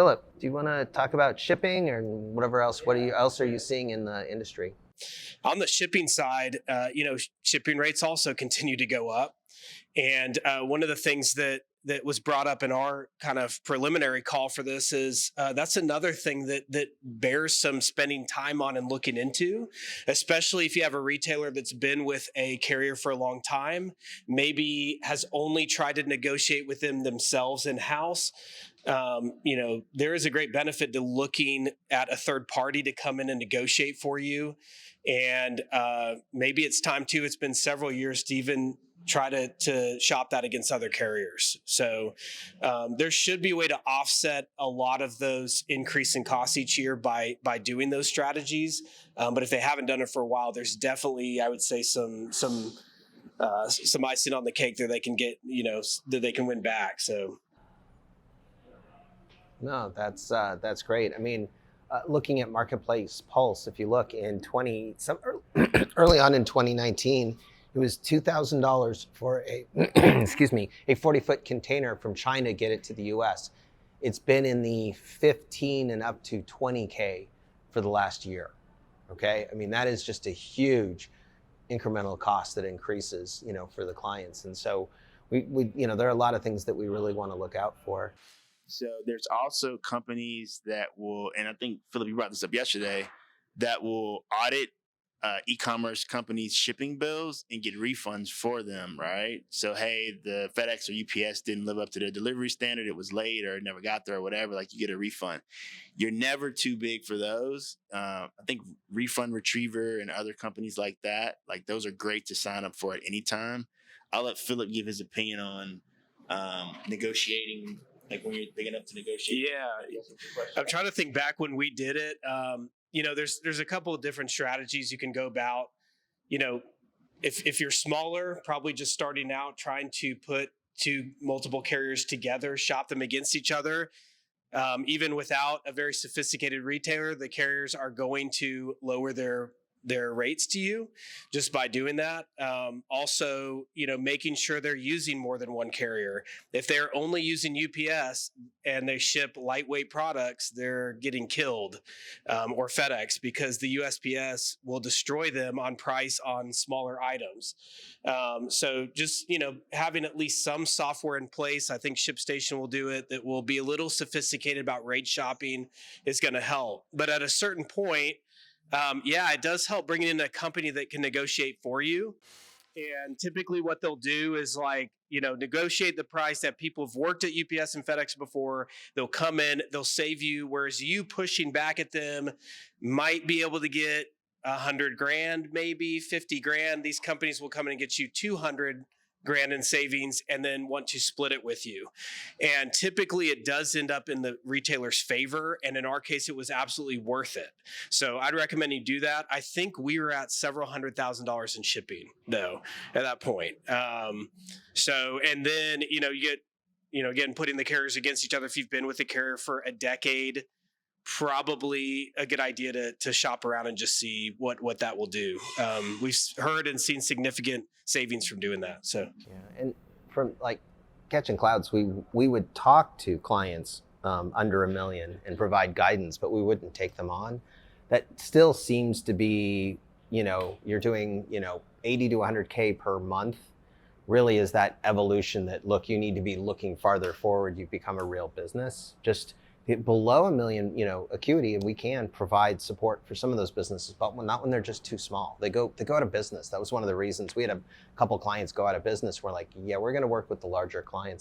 Philip, do you want to talk about shipping or whatever else? What else are you seeing in the industry? On the shipping side, shipping rates also continue to go up. And one of the things that was brought up in our kind of preliminary call for this is that's another thing that bears some spending time on and looking into, especially if you have a retailer that's been with a carrier for a long time, maybe has only tried to negotiate with them themselves in-house. There is a great benefit to looking at a third party to come in and negotiate for you. And maybe it's time too, it's been several years to even try to shop that against other carriers. So there should be a way to offset a lot of those increasing costs each year by doing those strategies. But if they haven't done it for a while, there's definitely, I would say, some icing on the cake that they can get, that they can win back. So. No, that's great. I mean, looking at Marketplace Pulse, if you look in early on in 2019, it was $2,000 for a, excuse me, a 40-foot container from China to get it to the U.S. It's been in the 15 and up to 20K for the last year. Okay, I mean that is just a huge incremental cost that increases, for the clients, and so we there are a lot of things that we really want to look out for. So there's also companies that will, and I think Philip, you brought this up yesterday, that will audit e-commerce companies' shipping bills and get refunds for them, right? So, hey, the FedEx or UPS didn't live up to their delivery standard. It was late or it never got there or whatever. Like, you get a refund. You're never too big for those. I think Refund Retriever and other companies like that, like those are great to sign up for at any time. I'll let Philip give his opinion on negotiating, like when you're big enough to negotiate. Yeah. I'm trying to think back when we did it. There's a couple of different strategies you can go about. If you're smaller, probably just starting out, trying to put multiple carriers together, shop them against each other. Even without a very sophisticated retailer, the carriers are going to lower their rates to you just by doing that. Also, making sure they're using more than one carrier. If they're only using UPS and they ship lightweight products, they're getting killed, or FedEx, because the USPS will destroy them on price on smaller items. So just, having at least some software in place, I think ShipStation will do it, that will be a little sophisticated about rate shopping is going to help. But at a certain point, it does help bringing in a company that can negotiate for you. And typically what they'll do is negotiate the price that people have worked at UPS and FedEx before. They'll come in, they'll save you, whereas you pushing back at them might be able to get $100,000, maybe $50,000. These companies will come in and get you $200,000 in savings and then want to split it with you. And typically it does end up in the retailer's favor. And in our case, it was absolutely worth it. So I'd recommend you do that. I think we were at several $100,000 in shipping though, at that point. And then, you get, again, putting the carriers against each other. If you've been with a carrier for a decade, probably a good idea to shop around and just see what that will do. We've heard and seen significant savings from doing that. So and from Catching Clouds, we would talk to clients under $1 million and provide guidance, but we wouldn't take them on. That still seems to be, you're doing 80 to 100K per month. Really is that evolution that, look, you need to be looking farther forward. You've become a real business. Just below $1 million, Acuity, and we can provide support for some of those businesses, but not when they're just too small. They go out of business. That was one of the reasons we had a couple clients go out of business. We're like, yeah, we're going to work with the larger clients.